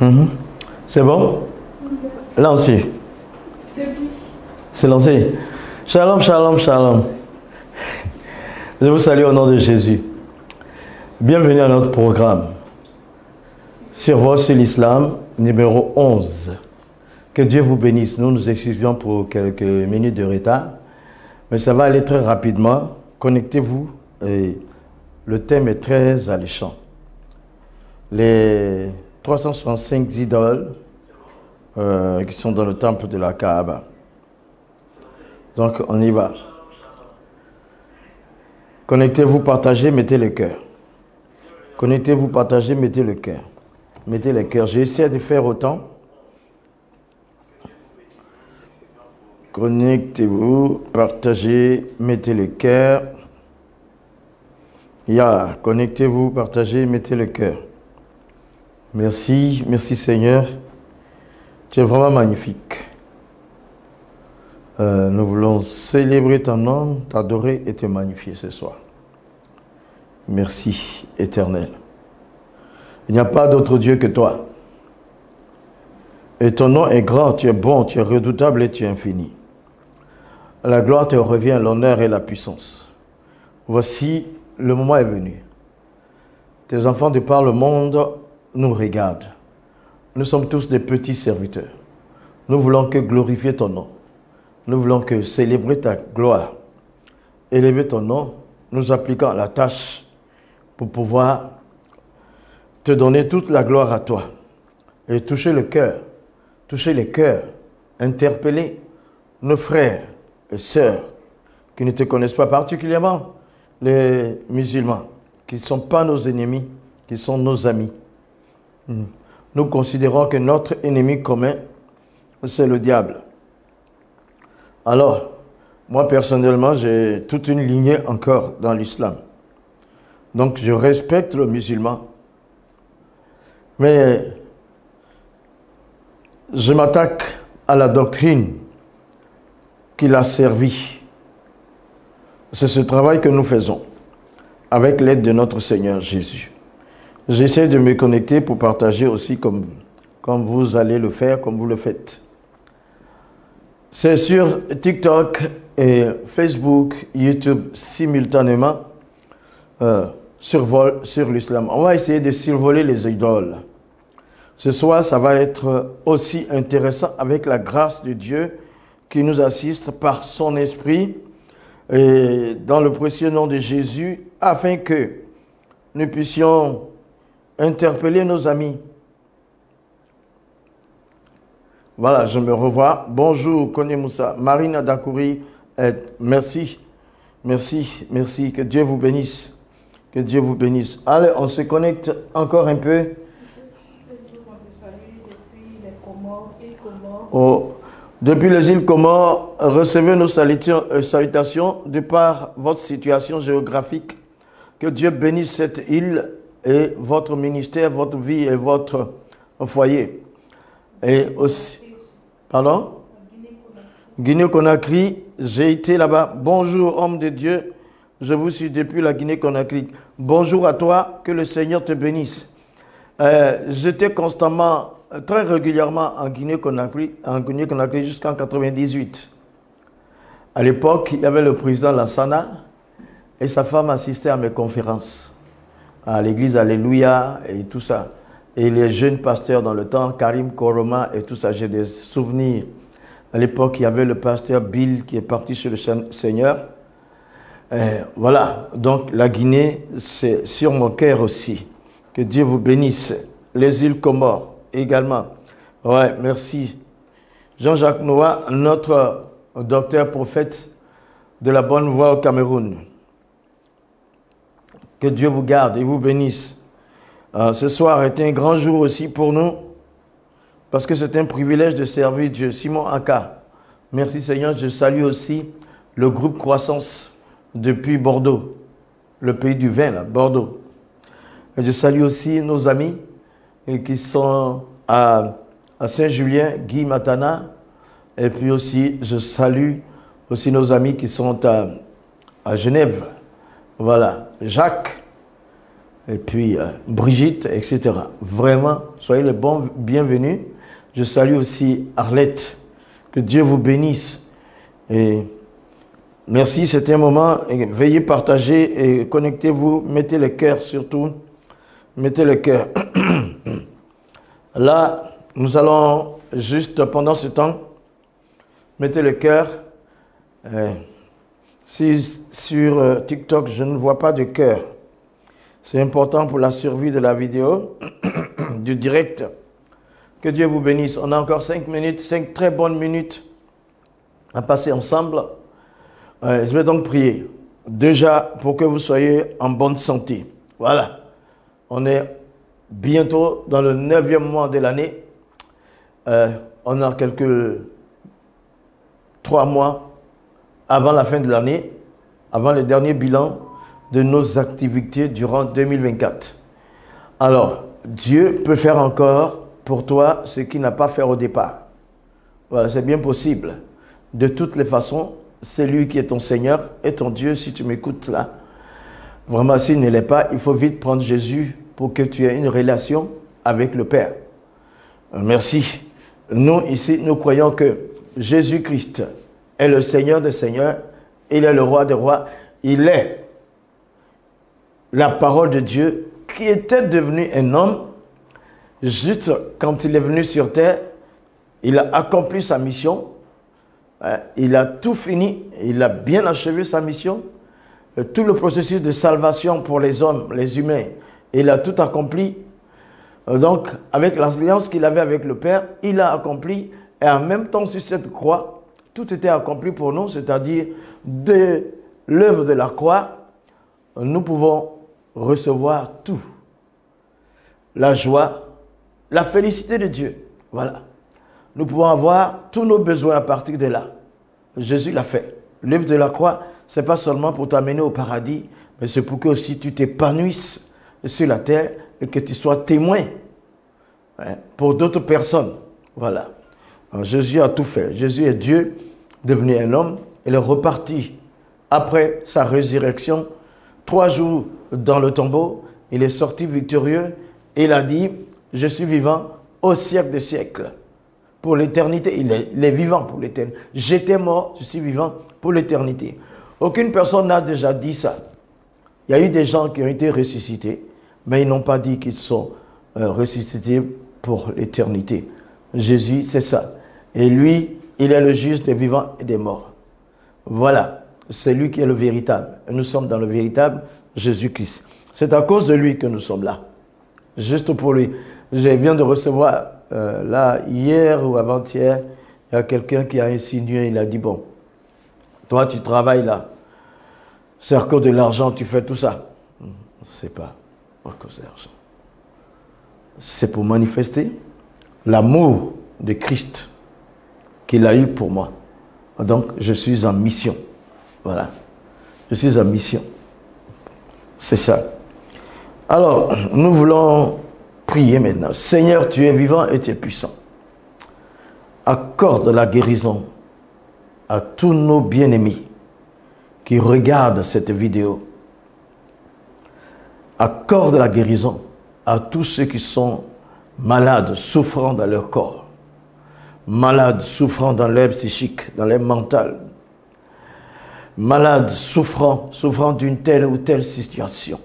Mhm. C'est bon? Lancé. C'est lancé. Shalom, shalom, shalom. Je vous salue au nom de Jésus. Bienvenue à notre programme. Survol sur l'islam, numéro 11. Que Dieu vous bénisse. Nous nous excusons pour quelques minutes de retard, mais ça va aller très rapidement. Connectez-vous. Et le thème est très alléchant. Les 365 idoles qui sont dans le temple de la Kaaba. Donc, on y va. Connectez-vous, partagez, mettez le cœur. Connectez-vous, partagez, mettez le cœur. Mettez le cœur. J'essaie de faire autant. Connectez-vous, partagez, mettez le cœur. Connectez-vous, partagez, mettez le cœur. Merci, merci Seigneur. Tu es vraiment magnifique. Nous voulons célébrer ton nom, t'adorer et te magnifier ce soir. Merci, Éternel. Il n'y a pas d'autre Dieu que toi. Et ton nom est grand, tu es bon, tu es redoutable et tu es infini. La gloire te revient, l'honneur et la puissance. Voici, le moment est venu. Tes enfants de par le monde nous regardent. Nous sommes tous des petits serviteurs. Nous voulons que glorifier ton nom. Nous voulons que célébrer ta gloire. Élever ton nom, nous appliquons la tâche pour pouvoir te donner toute la gloire à toi. Et toucher le cœur, toucher les cœurs, interpeller nos frères et sœurs qui ne te connaissent pas, particulièrement les musulmans, qui ne sont pas nos ennemis, qui sont nos amis. Nous considérons que notre ennemi commun, c'est le diable. Alors, moi personnellement, j'ai toute une lignée encore dans l'islam. Donc, je respecte le musulman. Mais je m'attaque à la doctrine qu'il a servi. C'est ce travail que nous faisons avec l'aide de notre Seigneur Jésus. J'essaie de me connecter pour partager aussi comme vous allez le faire, comme vous le faites. C'est sur TikTok et Facebook, YouTube simultanément, survol sur l'islam. On va essayer de survoler les idoles. Ce soir, ça va être aussi intéressant avec la grâce de Dieu qui nous assiste par son esprit et dans le précieux nom de Jésus, afin que nous puissions interpeller nos amis. Voilà, je me revois. Bonjour, Koné Moussa, Marina Dakouri, merci, merci, merci, que Dieu vous bénisse, que Dieu vous bénisse. Allez, on se connecte encore un peu. Oh, depuis les îles Comores, recevez nos salutations de par votre situation géographique. Que Dieu bénisse cette île et votre ministère, votre vie et votre foyer. Et aussi, pardon? Guinée-Conakry, j'ai été là-bas. Bonjour, homme de Dieu, je vous suis depuis la Guinée-Conakry. Bonjour à toi, que le Seigneur te bénisse. J'étais constamment, très régulièrement en Guinée-Conakry jusqu'en 1998. À l'époque, il y avait le président Lassana et sa femme assistait à mes conférences à l'église Alléluia et tout ça. Et les jeunes pasteurs dans le temps, Karim Koroma et tout ça, j'ai des souvenirs. À l'époque, il y avait le pasteur Bill qui est parti chez le Seigneur. Voilà, donc la Guinée, c'est sur mon cœur aussi. Que Dieu vous bénisse. Les îles Comores également. Ouais, merci. Jean-Jacques Noah, notre docteur prophète de la bonne voie au Cameroun. Que Dieu vous garde et vous bénisse. Ce soir est un grand jour aussi pour nous, parce que c'est un privilège de servir Dieu. Simon Aka, merci Seigneur. Je salue aussi le groupe Croissance depuis Bordeaux, le pays du vin, là, Bordeaux. Et je salue aussi nos amis qui sont à Saint-Julien, Guy Matana. Et puis aussi, je salue aussi nos amis qui sont à Genève. Voilà, Jacques, et puis Brigitte, etc. Vraiment, soyez les bons bienvenus. Je salue aussi Arlette. Que Dieu vous bénisse. Et merci, c'était un moment. Et veuillez partager et connectez-vous. Mettez le cœur surtout. Mettez le cœur. Là, nous allons juste pendant ce temps, mettez le cœur. Si sur TikTok, je ne vois pas de cœur, c'est important pour la survie de la vidéo, du direct. Que Dieu vous bénisse. On a encore 5 minutes, 5 très bonnes minutes à passer ensemble. Je vais donc prier. Déjà, pour que vous soyez en bonne santé. Voilà. On est bientôt dans le 9e mois de l'année. On a quelques 3 mois avant la fin de l'année, avant le dernier bilan de nos activités durant 2024. Alors, Dieu peut faire encore pour toi ce qu'il n'a pas fait au départ. Voilà, c'est bien possible. De toutes les façons, c'est lui qui est ton Seigneur et ton Dieu, si tu m'écoutes là. Vraiment, s'il ne l'est pas, il faut vite prendre Jésus pour que tu aies une relation avec le Père. Merci. Nous, ici, nous croyons que Jésus-Christ est le Seigneur des Seigneurs, il est le Roi des Rois, il est la parole de Dieu qui était devenu un homme. Juste quand il est venu sur terre, il a accompli sa mission, il a tout fini, il a bien achevé sa mission, tout le processus de salvation pour les hommes, les humains, il a tout accompli. Donc, avec l'alliance qu'il avait avec le Père, il a accompli, et en même temps sur cette croix, tout était accompli pour nous, c'est-à-dire de l'œuvre de la croix, nous pouvons recevoir tout. La joie, la félicité de Dieu. Voilà. Nous pouvons avoir tous nos besoins à partir de là. Jésus l'a fait. L'œuvre de la croix, ce n'est pas seulement pour t'amener au paradis, mais c'est pour que aussi tu t'épanouisses sur la terre et que tu sois témoin pour d'autres personnes. Voilà. Alors, Jésus a tout fait. Jésus est Dieu, devenu un homme. Il est reparti après sa résurrection. 3 jours dans le tombeau, il est sorti victorieux. Il a dit, je suis vivant au siècle des siècles. Pour l'éternité, il est vivant pour l'éternité. J'étais mort, je suis vivant pour l'éternité. Aucune personne n'a déjà dit ça. Il y a eu des gens qui ont été ressuscités, mais ils n'ont pas dit qu'ils sont ressuscités pour l'éternité. Jésus, c'est ça. Et lui, il est le juge des vivants et des morts. Voilà, c'est lui qui est le véritable. Et nous sommes dans le véritable Jésus-Christ. C'est à cause de lui que nous sommes là. Juste pour lui. Je viens de recevoir, là, hier ou avant-hier, il y a quelqu'un qui a insinué, il a dit, bon, toi tu travailles là, c'est à cause de l'argent, tu fais tout ça. C'est pas à cause de l'argent. C'est pour manifester l'amour de Christ qu'il a eu pour moi. Donc, je suis en mission. Voilà. Je suis en mission. C'est ça. Alors, nous voulons prier maintenant. Seigneur, tu es vivant et tu es puissant. Accorde la guérison à tous nos bien-aimés qui regardent cette vidéo. Accorde la guérison à tous ceux qui sont malades, souffrant dans leur corps. Malades, souffrant dans leur psychique, dans leur mental. Malades, souffrant d'une telle ou telle situation.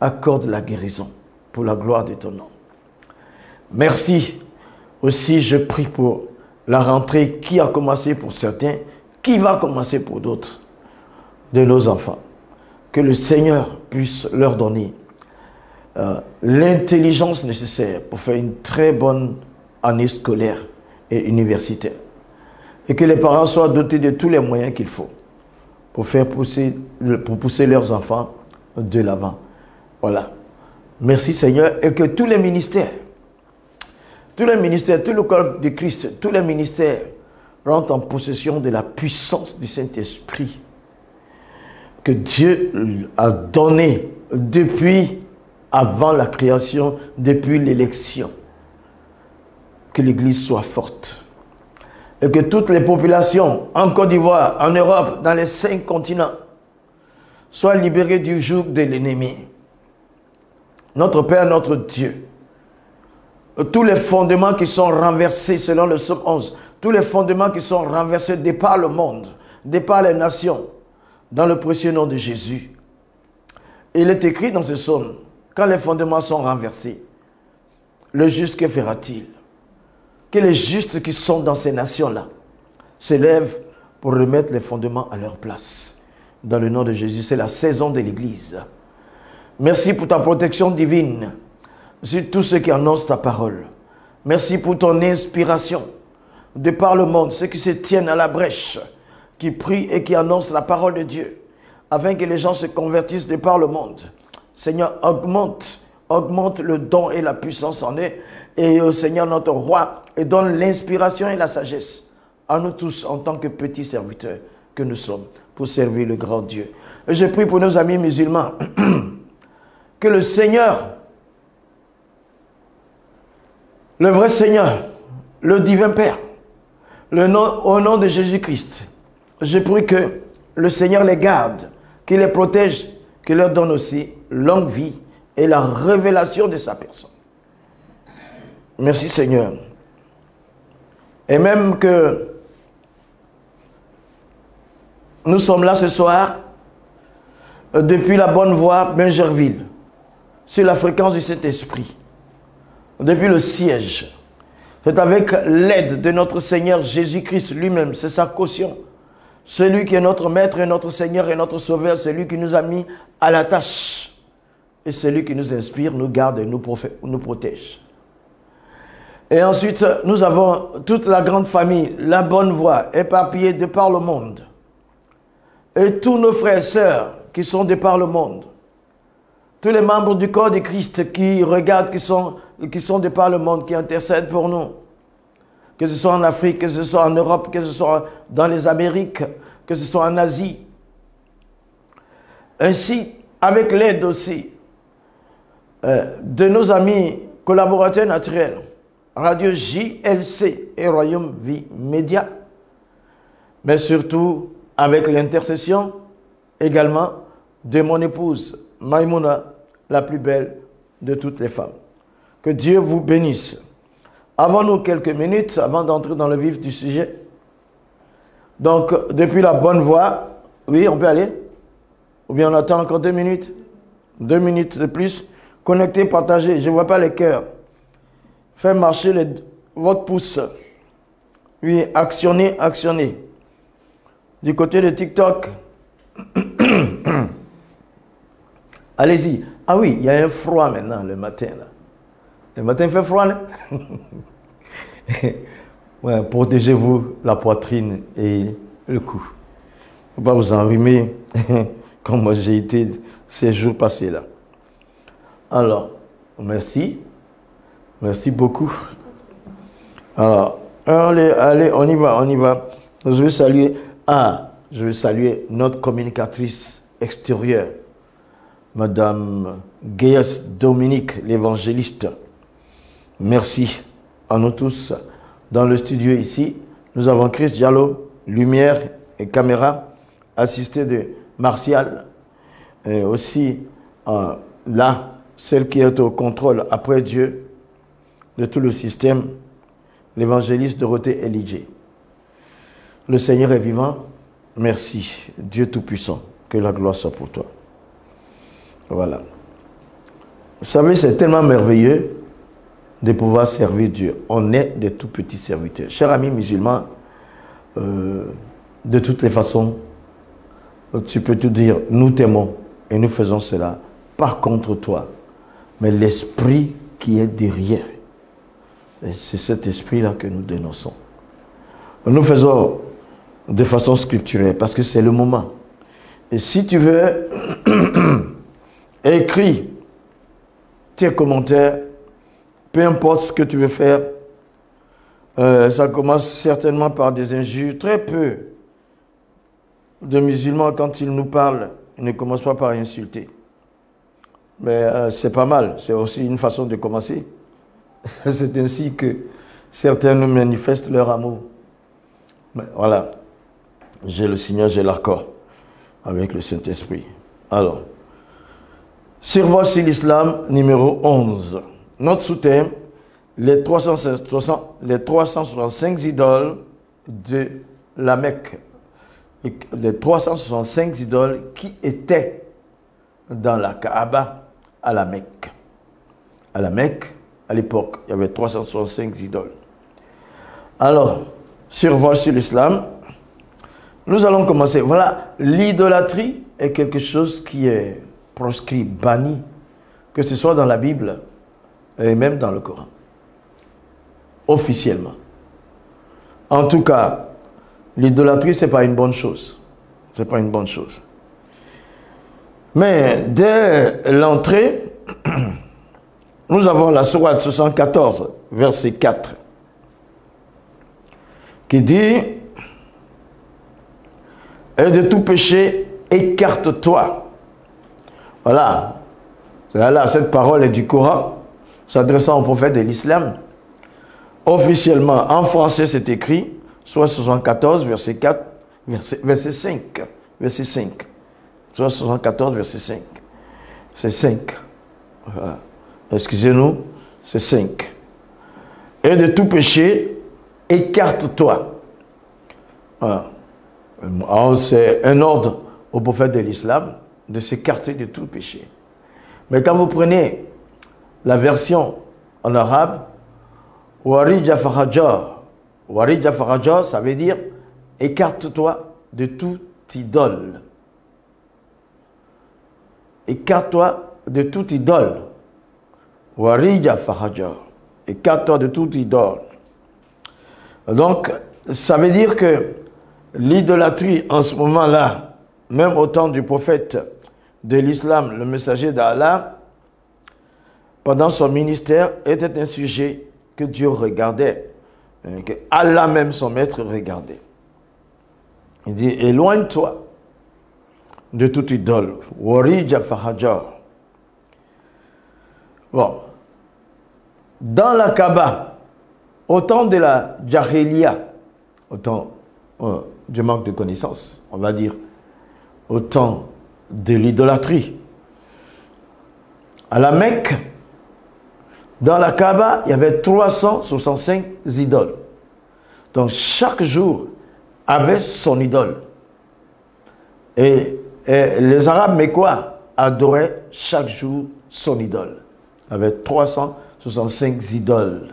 Accorde la guérison pour la gloire de ton nom. Merci. Aussi, je prie pour la rentrée qui a commencé pour certains, qui va commencer pour d'autres de nos enfants. Que le Seigneur puisse leur donner l'intelligence nécessaire pour faire une très bonne année scolaire et universitaire. Et que les parents soient dotés de tous les moyens qu'il faut pour pousser leurs enfants de l'avant. Voilà. Merci Seigneur. Et que tous les ministères, tout le corps de Christ, tous les ministères rentrent en possession de la puissance du Saint-Esprit que Dieu a donné depuis avant la création, depuis l'élection. Que l'Église soit forte. Et que toutes les populations en Côte d'Ivoire, en Europe, dans les 5 continents, soient libérées du joug de l'ennemi. notre Père, notre Dieu, tous les fondements qui sont renversés selon le psaume 11, tous les fondements qui sont renversés départ le monde, départ les nations, dans le précieux nom de Jésus. Il est écrit dans ce psaume, quand les fondements sont renversés, le juste, que fera-t-il? Que les justes qui sont dans ces nations-là s'élèvent pour remettre les fondements à leur place. Dans le nom de Jésus, c'est la saison de l'Église. Merci pour ta protection divine sur tous ceux qui annoncent ta parole. Merci pour ton inspiration de par le monde, ceux qui se tiennent à la brèche, qui prient et qui annoncent la parole de Dieu, afin que les gens se convertissent de par le monde. Seigneur, augmente le don et la puissance en eux, et au Seigneur notre roi, et donne l'inspiration et la sagesse à nous tous en tant que petits serviteurs que nous sommes, pour servir le grand Dieu. Et je prie pour nos amis musulmans, que le Seigneur, le vrai Seigneur, le divin Père, au nom de Jésus-Christ, je prie que le Seigneur les garde, qu'il les protège, qu'il leur donne aussi longue vie et la révélation de sa personne. Merci Seigneur. Et même que nous sommes là ce soir, depuis la bonne voie Bingerville, sur la fréquence du Saint-Esprit, depuis le siège. C'est avec l'aide de notre Seigneur Jésus-Christ lui-même, c'est sa caution. Celui qui est notre Maître et notre Seigneur et notre Sauveur, celui qui nous a mis à la tâche. Et celui qui nous inspire, nous garde et nous protège. Et ensuite, nous avons toute la grande famille, la bonne voie, éparpillée de par le monde. Et tous nos frères et sœurs qui sont de par le monde. Tous les membres du corps de Christ qui regardent, qui sont de par le monde, qui intercèdent pour nous. Que ce soit en Afrique, que ce soit en Europe, que ce soit dans les Amériques, que ce soit en Asie. Ainsi, avec l'aide aussi de nos amis collaborateurs naturels, Radio JLC et Royaume Vie Média, mais surtout avec l'intercession également de mon épouse Maïmouna, la plus belle de toutes les femmes. Que Dieu vous bénisse. Avons-nous quelques minutes avant d'entrer dans le vif du sujet? Donc, depuis la bonne voie, oui, on peut aller? Ou bien on attend encore 2 minutes? 2 minutes de plus. Connectez, partagez. Je ne vois pas les cœurs. Faites marcher votre pouce. Oui, actionnez, actionnez. Du côté de TikTok, allez-y. Ah oui, il y a un froid maintenant le matin. Là. Le matin, il fait froid, là. Ouais, protégez-vous la poitrine et le cou. Il ne faut pas vous enrhumer comme moi j'ai été ces jours passés là. Alors, merci. Merci beaucoup. Alors, allez, on y va. Je vais saluer notre communicatrice extérieure, Madame Gaius Dominique, l'évangéliste. Merci à nous tous. Dans le studio ici, nous avons Chris Diallo, lumière et caméra, assisté de Martial. Et aussi, là, celle qui est au contrôle après Dieu de tout le système, l'évangéliste Dorothée Eligé. Le Seigneur est vivant. Merci, Dieu Tout-Puissant. Que la gloire soit pour toi. Voilà. Vous savez, c'est tellement merveilleux de pouvoir servir Dieu. On est des tout petits serviteurs. Chers amis musulmans, de toutes les façons, tu peux tout dire, nous t'aimons et nous faisons cela, pas contre toi, mais l'esprit qui est derrière. C'est cet esprit-là que nous dénonçons. Nous faisons de façon scripturelle parce que c'est le moment. Et si tu veux, écris tes commentaires, peu importe ce que tu veux faire. Ça commence certainement par des injures. Très peu de musulmans, quand ils nous parlent, ils ne commencent pas par insulter. Mais c'est pas mal. C'est aussi une façon de commencer. C'est ainsi que certains nous manifestent leur amour. Mais voilà. J'ai le signal, j'ai l'accord avec le Saint-Esprit. Alors, Survol sur l'islam numéro 11. Notre sous-thème, les 365 idoles de la Mecque. Les 365 idoles qui étaient dans la Kaaba à la Mecque. À la Mecque, à l'époque, il y avait 365 idoles. Alors, survol sur l'islam, nous allons commencer. Voilà, l'idolâtrie est quelque chose qui est proscrit, banni, que ce soit dans la Bible et même dans le Coran. Officiellement. En tout cas, l'idolâtrie, ce n'est pas une bonne chose. Ce n'est pas une bonne chose. Mais dès l'entrée, nous avons la sourate 74, verset 4, qui dit « Et de tout péché, écarte-toi. » Voilà. Là, cette parole est du Coran, s'adressant au prophète de l'islam. Officiellement, en français, c'est écrit, soit 74, verset 4, verset 5. Verset 5. Soit 74, verset 5. C'est 5. Voilà. Excusez-nous, c'est 5. Et de tout péché, écarte-toi. Voilà. C'est un ordre au prophète de l'islam de s'écarter de tout péché. Mais quand vous prenez la version en arabe, Warija Faraja, ça veut dire écarte-toi de toute idole. Écarte-toi de toute idole. Warija Faraja, écarte-toi de toute idole. Donc, ça veut dire que l'idolâtrie en ce moment-là, même au temps du prophète de l'islam, le messager d'Allah, pendant son ministère, était un sujet que Dieu regardait, que Allah même, son maître, regardait. Il dit, éloigne-toi de toute idole. Warija Fahajar. Bon. Dans la Kaaba, au temps de la Jahiliya, au temps du manque de connaissances, on va dire, au temps de l'idolâtrie, à la Mecque, dans la Kaaba, il y avait 365 idoles. Donc chaque jour avait son idole. Et les Arabes mécois adoraient chaque jour son idole. Il y avait 365 idoles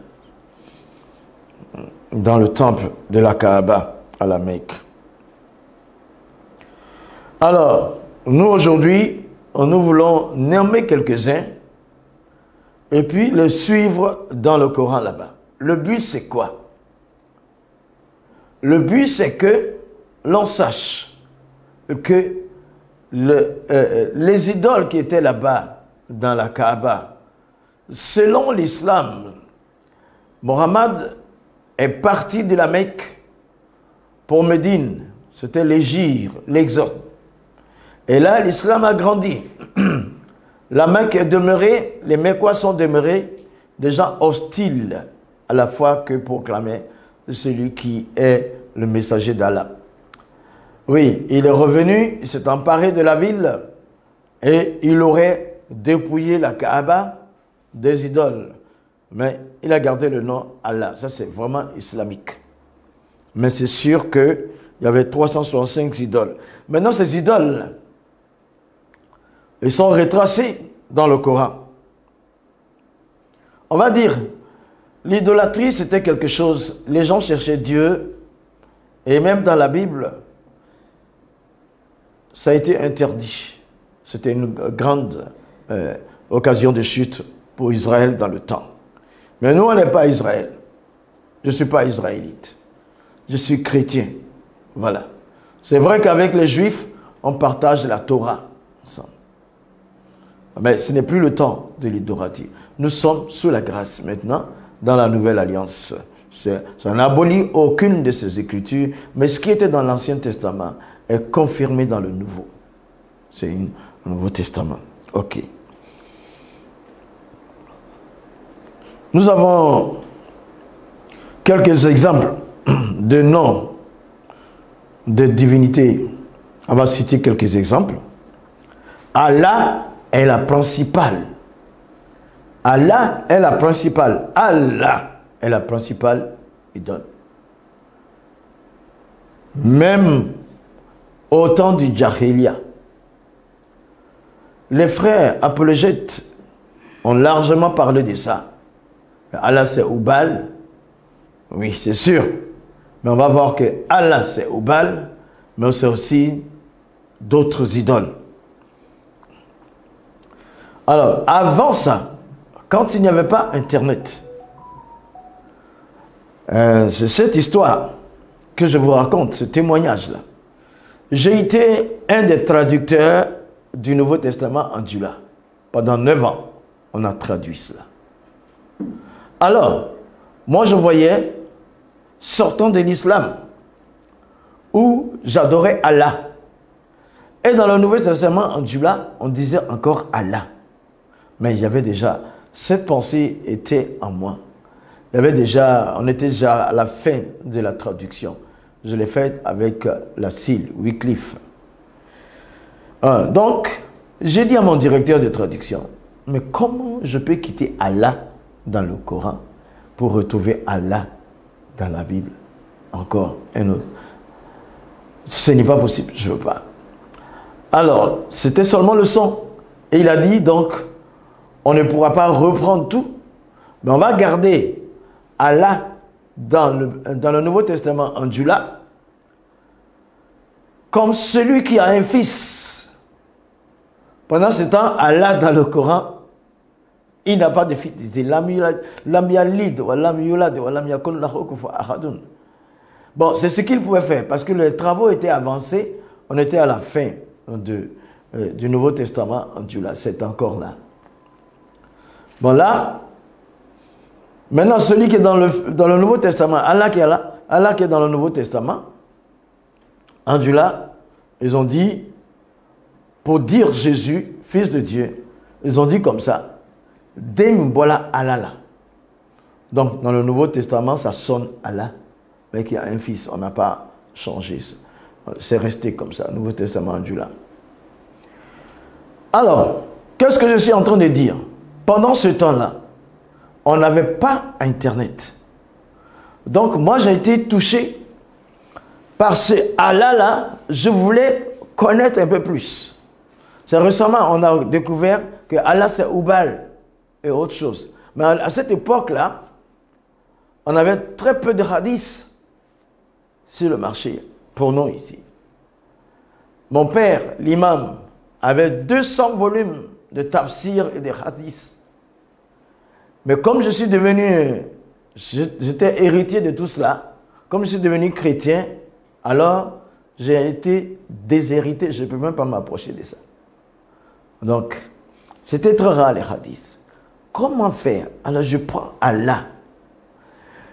dans le temple de la Kaaba à la Mecque. Alors, nous aujourd'hui, nous voulons nommer quelques-uns et puis les suivre dans le Coran là-bas. Le but, c'est quoi? Le but, c'est que l'on sache que les idoles qui étaient là-bas dans la Kaaba, selon l'islam, Mohammed est parti de la Mecque pour Médine. C'était l'hégire, l'exode. Et là, l'islam a grandi. La Mecque est demeurée, les Mecquois sont demeurés des gens hostiles à la foi que proclamait celui qui est le messager d'Allah. Oui, il est revenu, il s'est emparé de la ville et il aurait dépouillé la Kaaba des idoles. Mais il a gardé le nom Allah. Ça, c'est vraiment islamique. Mais c'est sûr qu'il y avait 365 idoles. Maintenant, ces idoles, ils sont retracés dans le Coran. On va dire, l'idolâtrie, c'était quelque chose, les gens cherchaient Dieu, et même dans la Bible, ça a été interdit. C'était une grande occasion de chute pour Israël dans le temps. Mais nous, on n'est pas Israël. Je ne suis pas israélite. Je suis chrétien. Voilà. C'est vrai qu'avec les Juifs, on partage la Torah ensemble. Mais ce n'est plus le temps de l'idolâtrie. Nous sommes sous la grâce maintenant, dans la nouvelle alliance. Ça n'abolit aucune de ces écritures, mais ce qui était dans l'Ancien Testament est confirmé dans le Nouveau. C'est un Nouveau Testament. Ok. Nous avons quelques exemples de noms de divinités. On va citer quelques exemples. Allah est la principale. Allah est la principale. Allah est la principale idole. Même au temps du Jahiliya, les frères apologètes ont largement parlé de ça. Allah c'est Oubal, oui c'est sûr, mais on va voir que Allah c'est Oubal, mais c'est aussi d'autres idoles. Alors, avant ça, quand il n'y avait pas Internet, c'est cette histoire que je vous raconte, ce témoignage-là. J'ai été un des traducteurs du Nouveau Testament en Djoula. Pendant 9 ans, on a traduit cela. Alors, moi je voyais, sortant de l'islam, où j'adorais Allah. Et dans le Nouveau Testament en Djoula, on disait encore Allah. Mais il y avait déjà, cette pensée était en moi. Il y avait déjà, on était déjà à la fin de la traduction. Je l'ai faite avec la Sylle, Wycliffe. Donc, j'ai dit à mon directeur de traduction, mais comment je peux quitter Allah dans le Coran pour retrouver Allah dans la Bible? Encore un autre. Ce n'est pas possible, je ne veux pas. Alors, c'était seulement le son. Et il a dit, donc, on ne pourra pas reprendre tout, mais on va garder Allah dans le Nouveau Testament en Djoula comme celui qui a un fils. Pendant ce temps, Allah dans le Coran, il n'a pas de fils. Il dit bon, c'est ce qu'il pouvait faire parce que les travaux étaient avancés. On était à la fin du Nouveau Testament en Djoula. C'est encore là. Bon, là, maintenant, celui qui est dans le Nouveau Testament, Allah qui est là, Allah qui est dans le Nouveau Testament, en Djoula, ils ont dit, pour dire Jésus, fils de Dieu, ils ont dit comme ça, Dembola Allah. Donc, dans le Nouveau Testament, ça sonne Allah, mais qu'il y a un fils, on n'a pas changé ça. C'est resté comme ça, Nouveau Testament en Djoula. Alors, qu'est-ce que je suis en train de dire? Pendant ce temps-là, on n'avait pas Internet. Donc, moi, j'ai été touché par ce Allah-là. Je voulais connaître un peu plus. C'est récemment, on a découvert que Allah, c'est Oubal et autre chose. Mais à cette époque-là, on avait très peu de hadiths sur le marché, pour nous ici. Mon père, l'imam, avait 200 volumes de tafsir et de hadiths. Mais comme je suis devenu, j'étais héritier de tout cela, comme je suis devenu chrétien, alors j'ai été déshérité, je ne peux même pas m'approcher de ça. Donc, c'était très rare les hadiths. Comment faire? Alors je prends Allah.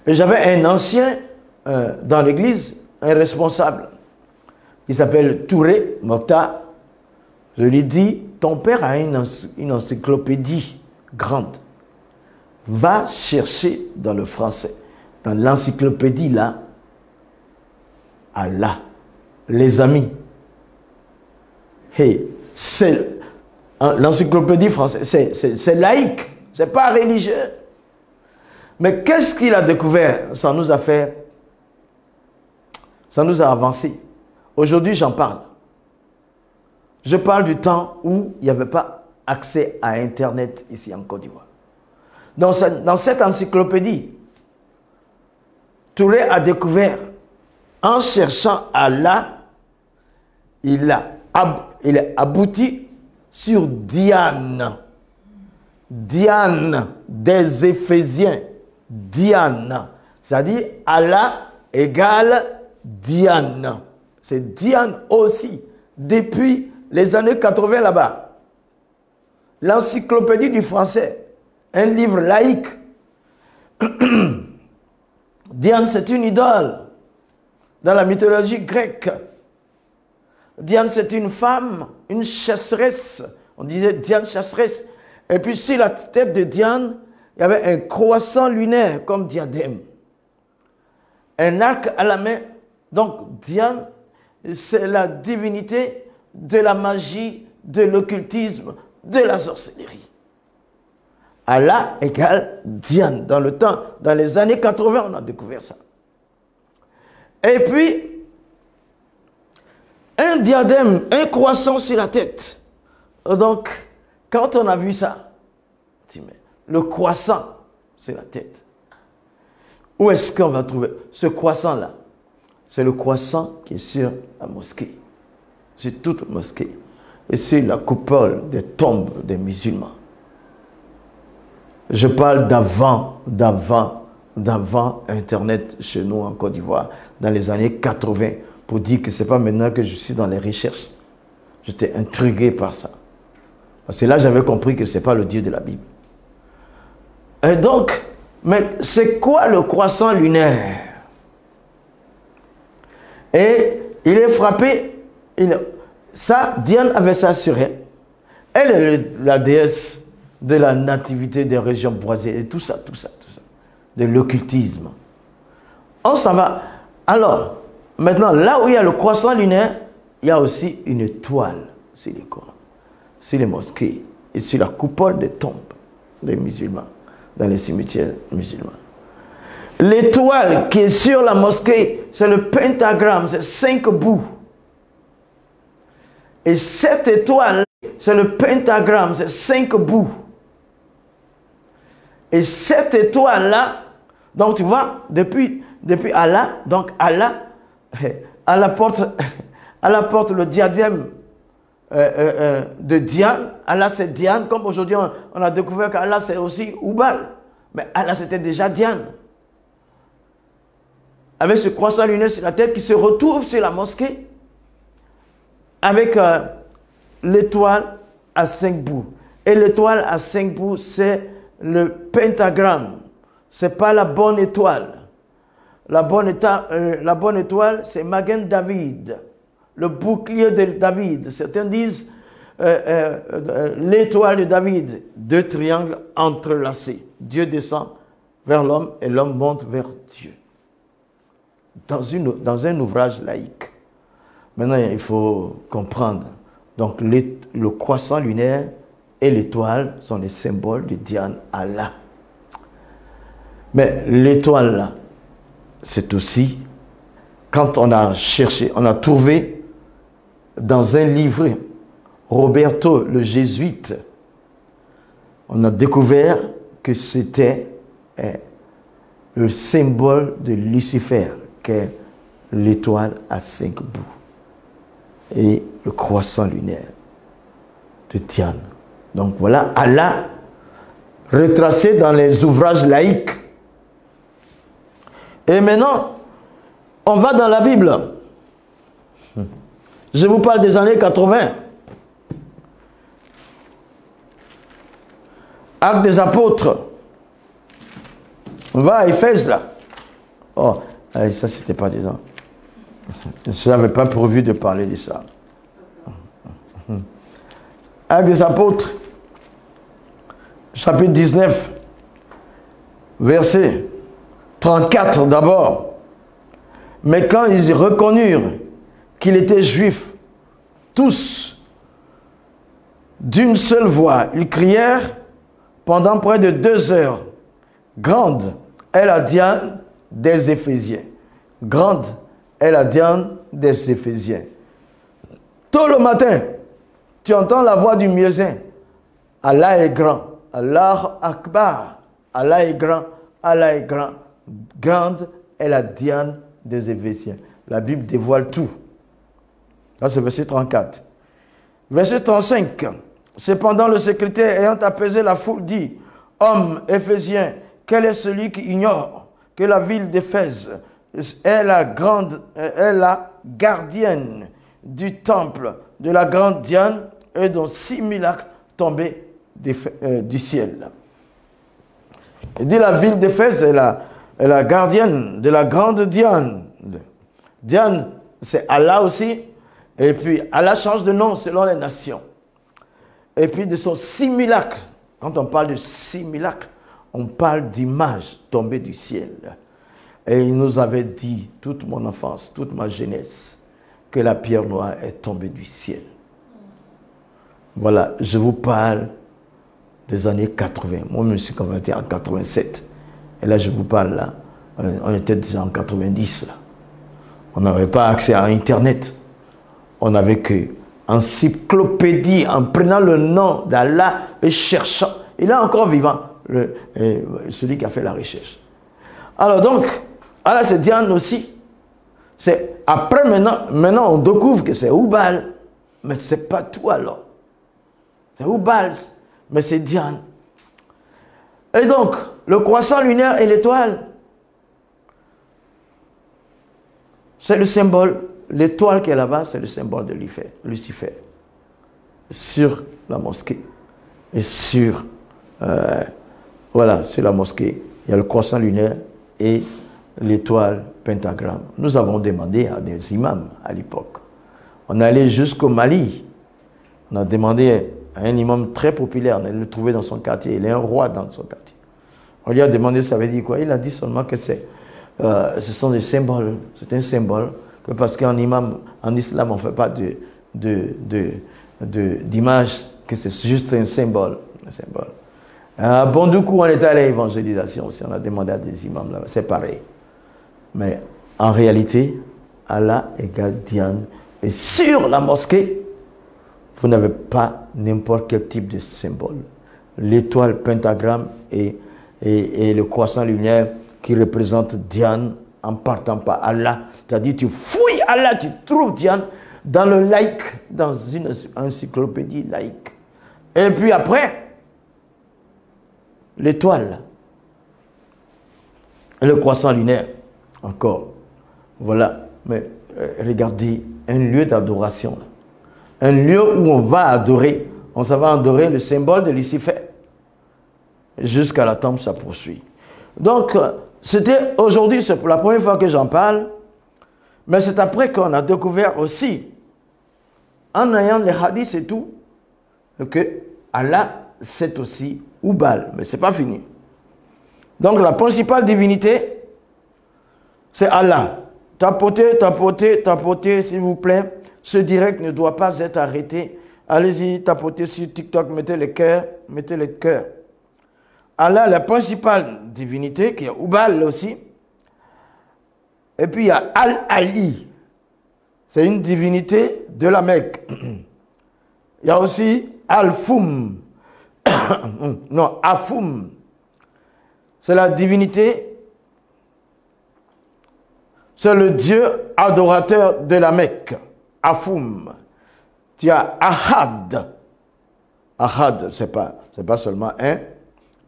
Et j'avais un ancien dans l'église, un responsable, qui s'appelle Touré Mokta. Je lui dis, ton père a une encyclopédie grande. Va chercher dans le français, dans l'encyclopédie là, Allah, les amis. Hey, c'est l'encyclopédie française, c'est laïque, c'est pas religieux. Mais qu'est-ce qu'il a découvert? Ça nous a fait, ça nous a avancé. Aujourd'hui, j'en parle. Je parle du temps où il n'y avait pas accès à Internet ici en Côte d'Ivoire. Dans cette encyclopédie, Touré a découvert, en cherchant Allah, il est abouti sur Diane. Diane des Éphésiens. Diane. C'est-à-dire Allah égale Diane. C'est Diane aussi, depuis les années 80 là-bas. L'encyclopédie du français, un livre laïque. Diane, c'est une idole dans la mythologie grecque. Diane, c'est une femme, une chasseresse. On disait Diane chasseresse. Et puis sur la tête de Diane, il y avait un croissant lunaire comme diadème. Un arc à la main. Donc Diane, c'est la divinité de la magie, de l'occultisme, de la sorcellerie. Allah égale Diane. Dans le temps, dans les années 80, on a découvert ça. Et puis, un diadème, un croissant sur la tête. Donc, quand on a vu ça, on dit, mais le croissant sur la tête, où est-ce qu'on va trouver ce croissant-là? C'est le croissant qui est sur la mosquée. C'est toute la mosquée. Et c'est la coupole des tombes des musulmans. Je parle d'avant Internet chez nous en Côte d'Ivoire, dans les années 80, pour dire que ce n'est pas maintenant que je suis dans les recherches. J'étais intrigué par ça. Parce que là, j'avais compris que ce n'est pas le Dieu de la Bible. Et donc, mais c'est quoi le croissant lunaire? Et il est frappé. Ça, Diane avait ça sur elle. Elle est la déesse de la nativité des régions boisées et tout ça. De l'occultisme. On s'en va. Alors, maintenant, là où il y a le croissant lunaire, il y a aussi une étoile sur les Corans, sur les mosquées et sur la coupole des tombes des musulmans, dans les cimetières musulmans. L'étoile qui est sur la mosquée, c'est le pentagramme, c'est 5 bouts. Et cette étoile, c'est le pentagramme, c'est 5 bouts. Et cette étoile-là, donc tu vois, depuis Allah, donc Allah, à la porte le diadème de Diane. Allah c'est Diane, comme aujourd'hui on a découvert qu'Allah c'est aussi Oubal. Mais Allah c'était déjà Diane. Avec ce croissant lunaire sur la tête qui se retrouve sur la mosquée. Avec l'étoile à 5 bouts. Et l'étoile à 5 bouts, c'est le pentagramme. Ce n'est pas la bonne étoile. La bonne étoile, c'est Magen David, le bouclier de David. Certains disent l'étoile de David, 2 triangles entrelacés. Dieu descend vers l'homme et l'homme monte vers Dieu. Dans un ouvrage laïque. Maintenant, il faut comprendre. Donc, le croissant lunaire et l'étoile sont les symboles de Diane, Allah. Mais l'étoile, là, c'est aussi, quand on a cherché, on a trouvé dans un livre, Roberto, le jésuite, on a découvert que c'était le symbole de Lucifer, qui est l'étoile à 5 bouts. Et le croissant lunaire de Diane. Donc voilà, Allah retracé dans les ouvrages laïques. Et maintenant, on va dans la Bible. Je vous parle des années 80. Actes des apôtres. On va à Éphèse là. Oh, allez, ça c'était pas dedans. Je n'avais pas prévu de parler de ça. Actes des apôtres, chapitre 19, verset 34 d'abord. Mais quand ils reconnurent qu'il était juif, tous, d'une seule voix, ils crièrent pendant près de 2 heures. Grande est la Diane des Éphésiens. Grande est la Diane des Éphésiens. Tôt le matin, tu entends la voix du muezzin. Allah est grand. Allah Akbar. Allah est grand. Allah est grand. Grande est la Diane des Éphésiens. La Bible dévoile tout. Là, c'est verset 34. Verset 35. Cependant, le secrétaire ayant apaisé la foule dit: Homme Éphésien, quel est celui qui ignore que la ville d'Éphèse est la gardienne du temple de la grande Diane et dont 6 miracles tombés du ciel. Il dit la ville d'Éphèse est la gardienne de la grande Diane. Diane, c'est Allah aussi. Et puis Allah change de nom selon les nations. Et puis de son 6 miracles. Quand on parle de 6 miracles, on parle d'images tombées du ciel. Et il nous avait dit, toute mon enfance, toute ma jeunesse, que la pierre noire est tombée du ciel. Voilà, je vous parle des années 80. Moi, je me suis converti en 87. Et là, je vous parle, là, on était déjà en 90. Là. On n'avait pas accès à Internet. On n'avait que encyclopédie, en prenant le nom d'Allah et cherchant. Il est encore vivant, celui qui a fait la recherche. Alors donc, Allah c'est Diane aussi. Après maintenant, on découvre que c'est Oubal. Mais ce n'est pas tout alors. C'est Oubal, mais c'est Diane. Et donc, le croissant lunaire et l'étoile, c'est le symbole. L'étoile qui est là-bas, c'est le symbole de Lucifer. Sur la mosquée. Et sur, voilà, sur la mosquée, il y a le croissant lunaire et l'étoile pentagramme. Nous avons demandé à des imams à l'époque. On est allé jusqu'au Mali. On a demandé à un imam très populaire, on allait le trouver dans son quartier. Il est un roi dans son quartier. On lui a demandé ça veut dire quoi. Il a dit seulement que ce sont des symboles. C'est un symbole. Que parce qu'en imam, en islam, on ne fait pas d'image, que c'est juste un symbole. Bon, du coup, on est allé à l'évangélisation aussi. On a demandé à des imams là, c'est pareil. Mais en réalité, Allah égale Diane. Et sur la mosquée, vous n'avez pas n'importe quel type de symbole. L'étoile pentagramme et le croissant lunaire qui représente Diane en partant par Allah. C'est-à-dire, tu fouilles Allah, tu trouves Diane dans le laïc, dans une encyclopédie laïque. Et puis après, l'étoile, le croissant lunaire, encore. Voilà. Mais regardez, un lieu d'adoration. Un lieu où on va adorer. On s'en va adorer le symbole de Lucifer. Jusqu'à la tombe, ça poursuit. Donc, c'était aujourd'hui, c'est pour la première fois que j'en parle. Mais c'est après qu'on a découvert aussi, en ayant les hadiths et tout, que Allah, c'est aussi Oubal. Mais ce n'est pas fini. Donc, la principale divinité, c'est Allah. Tapotez, s'il vous plaît. Ce direct ne doit pas être arrêté. Allez-y, tapotez sur TikTok, mettez les cœurs. Allah, la principale divinité, qui est Oubal aussi. Et puis il y a Al-Ali. C'est une divinité de la Mecque. Il y a aussi Al-Foum. Non, Afoum. C'est la divinité. C'est le Dieu adorateur de la Mecque. Afoum. Tu as Ahad. Ahad, c'est pas seulement un.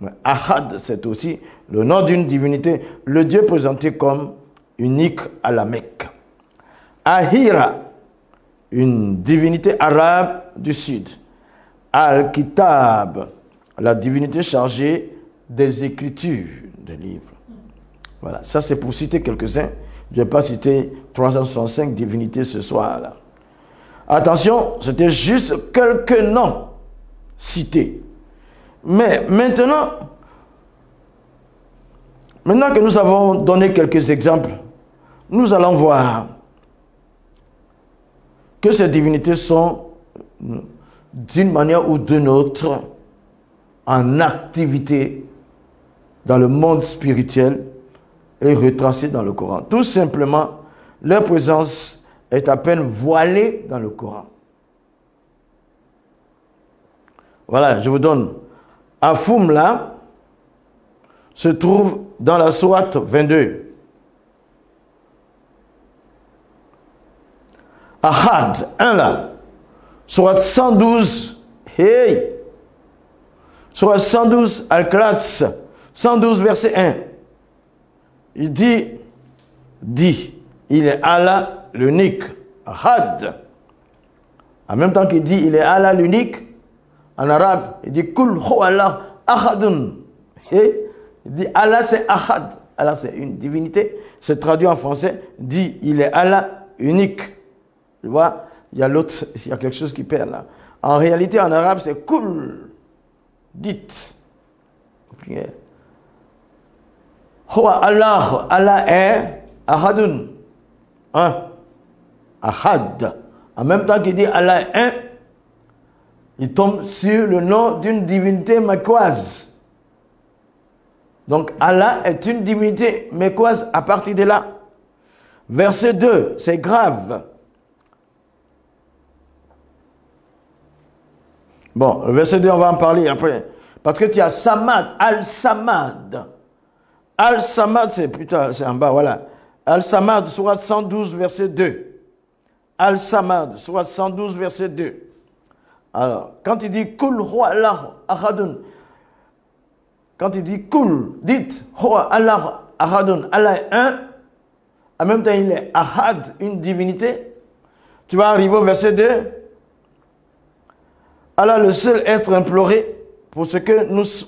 Mais Ahad, c'est aussi le nom d'une divinité. Le Dieu présenté comme unique à la Mecque. Ahira, une divinité arabe du sud. Al-Kitab, la divinité chargée des écritures des livres. Voilà, ça c'est pour citer quelques-uns. Je ne vais pas citer 365 divinités ce soir-là. Attention, c'était juste quelques noms cités. Mais maintenant que nous avons donné quelques exemples, nous allons voir que ces divinités sont, d'une manière ou d'une autre, en activité dans le monde spirituel et retracée dans le Coran. Tout simplement, leur présence est à peine voilée dans le Coran. Voilà, je vous donne. Afoum là se trouve dans la sourate 22. Ahad, 1 là. Sourate 112. Hey. Sourate 112, Al-Qur'an, 112 verset 1. Il dit, il est Allah l'unique. Ahad. En même temps qu'il dit, il est Allah l'unique, en arabe, il dit Kul hu Allah ahadun. Il dit Allah c'est ahad. Allah c'est une divinité. C'est traduit en français, dit il est Allah unique. Tu vois, il y a l'autre, il y a quelque chose qui perd là. En réalité, en arabe, c'est Kul. Dites. Huwa Allah. Allah est ahadun. Un. Ahad. En même temps qu'il dit Allah est un, il tombe sur le nom d'une divinité mécoise. Donc Allah est une divinité mécoise à partir de là. Verset 2, c'est grave. Bon, le verset 2, on va en parler après. Parce que tu as Samad, Al-Samad. Al-Samad, c'est plutôt, c'est en bas, voilà. Al-Samad, sourate 112, verset 2. Al-Samad, sourate 112, verset 2. Alors, quand il dit Kul huwa Allah ahadun, quand il dit Kul, dites huwa Allah ahadun, Allah est un, en même temps il est ahad, une divinité. Tu vas arriver au verset 2. Allah, le seul être imploré pour ce que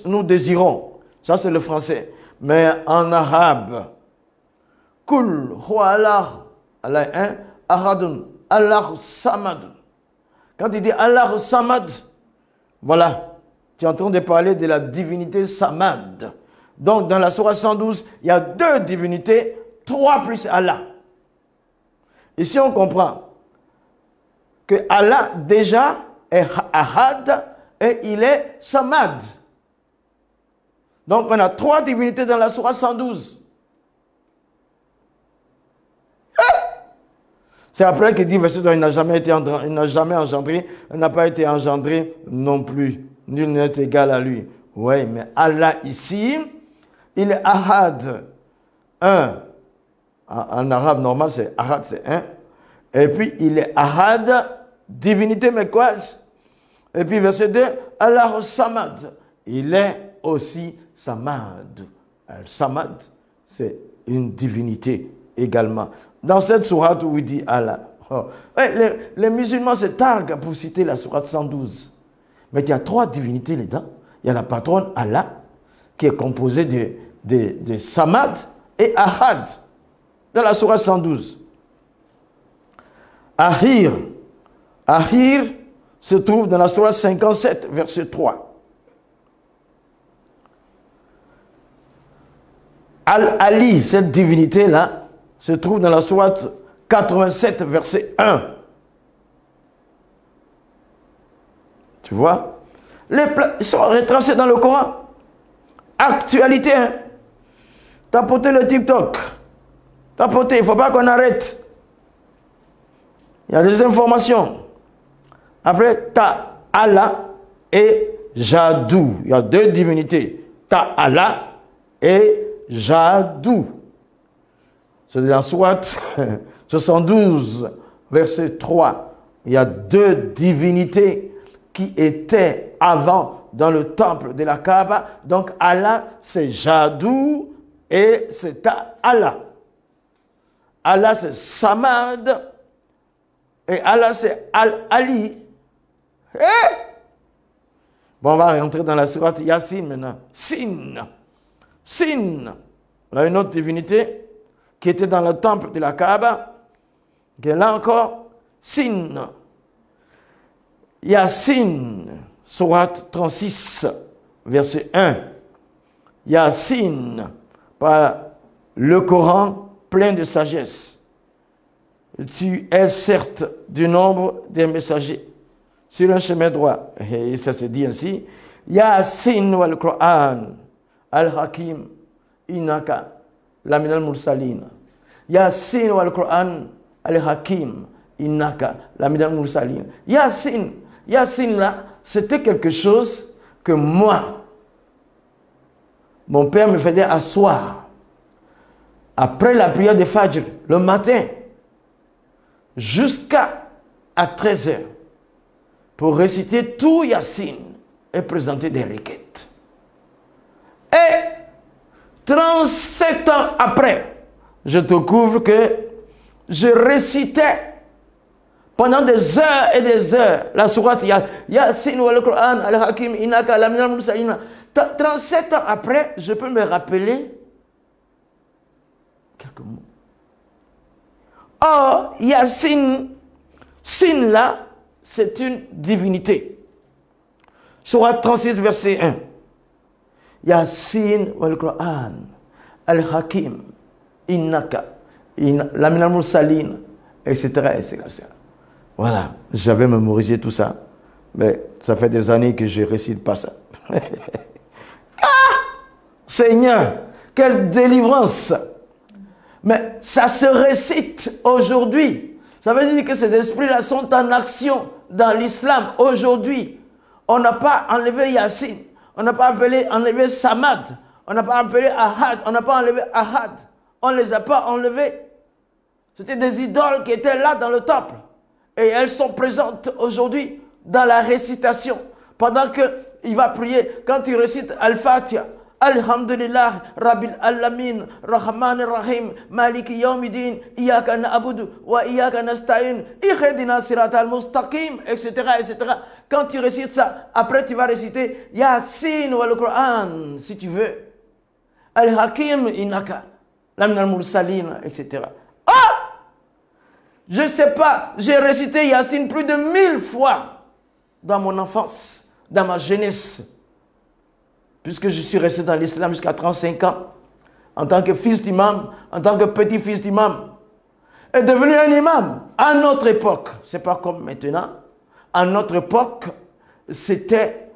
nous désirons. Ça, c'est le français. Mais en arabe, Kul huwa Allah, Allah est un, ahadun, Allah samad. Quand il dit Allah samad, voilà, tu es en train de parler de la divinité samad. Donc, dans la sourate 112, il y a deux divinités, 3 plus Allah. Ici, on comprend que Allah, déjà, est ahad et il est samad. Donc, on a 3 divinités dans la sourate 112. C'est après qu'il dit, verset 2, il n'a jamais engendré, il n'a pas été engendré non plus. Nul n'est égal à lui. Oui, mais Allah ici, il est ahad, un. En arabe normal, c'est ahad, c'est un. Et puis, il est ahad, divinité mécoise. Et puis, verset 2, Allah samad, il est aussi samad. Samad, c'est une divinité également. Dans cette sourate où il dit Allah, les musulmans se targuent pour citer la sourate 112. Mais il y a 3 divinités là-dedans. Il y a la patronne Allah, qui est composée de Samad et Ahad, dans la sourate 112. Ahir se trouve dans la sourate 57, verset 3. Al-Ali, cette divinité-là, se trouve dans la sourate 87, verset 1. Tu vois? Ils sont retracés dans le Coran. Actualité, hein? Tapotez le TikTok. Tapotez, il ne faut pas qu'on arrête. Il y a des informations. Après, t'as Allah et Jadou. Il y a 2 divinités. T'as Allah et Jadou. C'est dans la sourate 72, verset 3. Il y a 2 divinités qui étaient avant dans le temple de la Kaaba. Donc Allah, c'est Jadou et c'est Allah. Allah, c'est Samad et Allah, c'est Al-Ali. Bon, on va rentrer dans la sourate Yasin maintenant. Sin. On a une autre divinité qui était dans le temple de la Kaaba, qui est là encore, Sin. Yasin, sourate 36, verset 1. Yasin, par le Coran plein de sagesse. Tu es certes du nombre des messagers sur un chemin droit. Et ça se dit ainsi. Yasin wal Qur'an al-Hakim innaka lamin al-mursalin. Yasin wal Qur'an al-Hakim innaka lamin al-mursalin. Yasin là, c'était quelque chose que moi, mon père me faisait asseoir après la prière de Fajr, le matin, jusqu'à 13 h, pour réciter tout Yasin et présenter des requêtes. Et 37 ans après, je te couvre que je récitais pendant des heures et des heures la sourate Yasin wal Qur'an al-Hakim innaka laminal mursalin. 37 ans après, je peux me rappeler quelques mots. Or, Yasin, Sin là, c'est une divinité. Sourate 36, verset 1. Yasin wal Qur'an al-Hakim innaka laminal mursalin, etc., etc. Voilà, j'avais mémorisé tout ça. Mais ça fait des années que je ne récite pas ça. Ah! Seigneur, quelle délivrance! Mais ça se récite aujourd'hui. Ça veut dire que ces esprits-là sont en action dans l'islam aujourd'hui. On n'a pas enlevé Yassine, on n'a pas enlevé Samad, on n'a pas appelé Ahad, on n'a pas enlevé Ahad. On ne les a pas enlevés. C'était des idoles qui étaient là dans le temple. Et elles sont présentes aujourd'hui dans la récitation. Pendant qu'il va prier, quand il récite Al-Fatiha, Alhamdulillah, Rabbil Alamin, Rahman Rahim, Maliki Yawmiddin, Iyaka na'budu wa Iyaka nasta'in, Ihdina siratal mustaqim, etc., etc. Quand tu récites ça, après tu vas réciter Yasin ou le Coran, si tu veux. Al-Hakim Inaka, Lamna al-Mursalin, etc. Ah! Je ne sais pas, j'ai récité Yasin plus de 1000 fois dans mon enfance, dans ma jeunesse. Puisque je suis resté dans l'islam jusqu'à 35 ans, en tant que fils d'imam, en tant que petit-fils d'imam, est devenu un imam. À notre époque, ce n'est pas comme maintenant, à notre époque, c'était,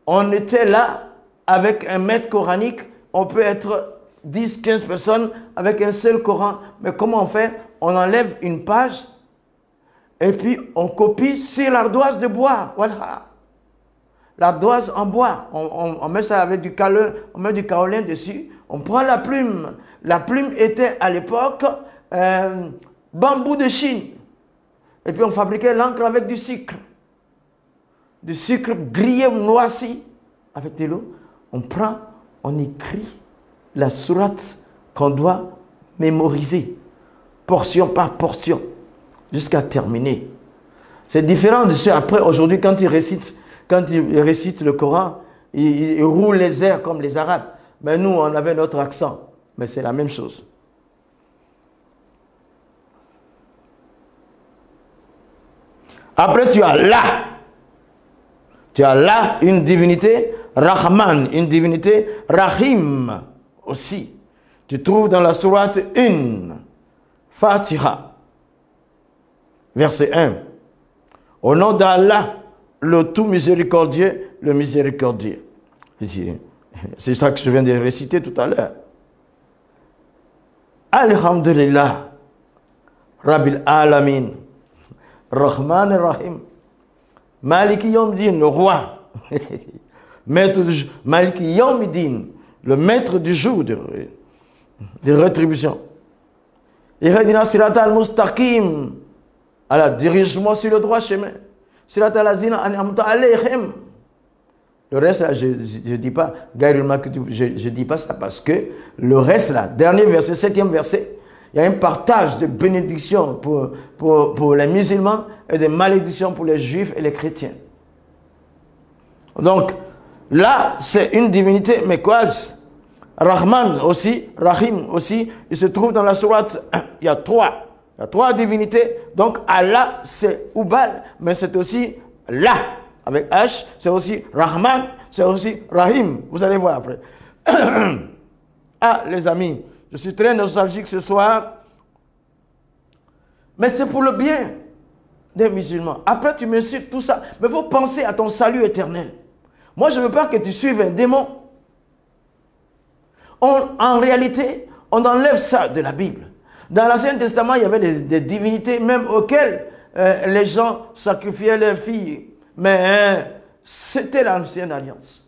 on était là avec un maître coranique, on peut être 10, 15 personnes avec un seul Coran, mais comment on fait? On enlève une page et puis on copie sur l'ardoise de bois. Voilà. L'ardoise en bois, on met ça avec du kaolin, on met du kaolin dessus, on prend la plume. La plume était à l'époque bambou de Chine. Et puis on fabriquait l'encre avec du sucre. Du sucre grillé ou noirci avec de l'eau. On prend, on écrit la sourate qu'on doit mémoriser, portion par portion, jusqu'à terminer. C'est différent de ce après, aujourd'hui, quand ils récitent le Coran, ils roulent les airs comme les Arabes. Mais nous, on avait notre accent. Mais c'est la même chose. Après, tu as là. Tu as là une divinité, Rahman, une divinité, Rahim aussi. Tu trouves dans la sourate 1, Fatiha, verset 1. Au nom d'Allah, le tout miséricordieux, le miséricordieux. C'est ça que je viens de réciter tout à l'heure. Alhamdulillah, Rabbil Alamin, Rahman Rahim, Maliki Yawmiddin, le roi, maître du Maliki Yawmiddin, le maître du jour de rétribution. Ihdina siratal mustaqim, alors dirige-moi sur le droit chemin. Siratal lazina an'amta alayhim. Le reste là, je ne dis pas, je dis pas ça parce que le reste là, dernier verset, 7e verset, il y a un partage de bénédictions pour les musulmans et de malédictions pour les juifs et les chrétiens. Donc, là, c'est une divinité mécoise. Rahman aussi, Rahim aussi, il se trouve dans la sourate, il y a trois divinités. Donc, Allah, c'est Ubal, mais c'est aussi là, avec H, c'est aussi Rahman, c'est aussi Rahim. Vous allez voir après. Ah, les amis, je suis très nostalgique ce soir, mais c'est pour le bien des musulmans. Après, tu me cites tout ça, mais il faut penser à ton salut éternel. Moi, je ne veux pas que tu suives un démon. En réalité, on enlève ça de la Bible. Dans l'Ancien Testament, il y avait des divinités même auxquelles les gens sacrifiaient leurs filles. Mais c'était l'Ancienne Alliance.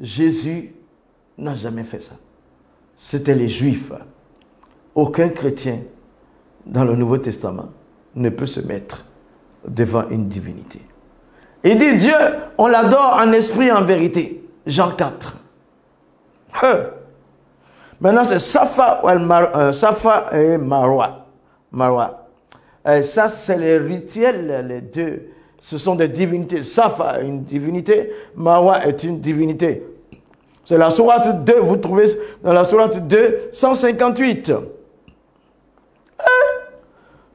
Jésus n'a jamais fait ça. C'était les Juifs. Aucun chrétien dans le Nouveau Testament ne peut se mettre devant une divinité. Il dit Dieu, on l'adore en esprit et en vérité. Jean 4. Maintenant, c'est Safa et Marwa. Ça, c'est les rituels, les deux. Ce sont des divinités. Safa est une divinité, Marwa est une divinité. C'est la sourate 2, vous trouvez dans la sourate 2, 158.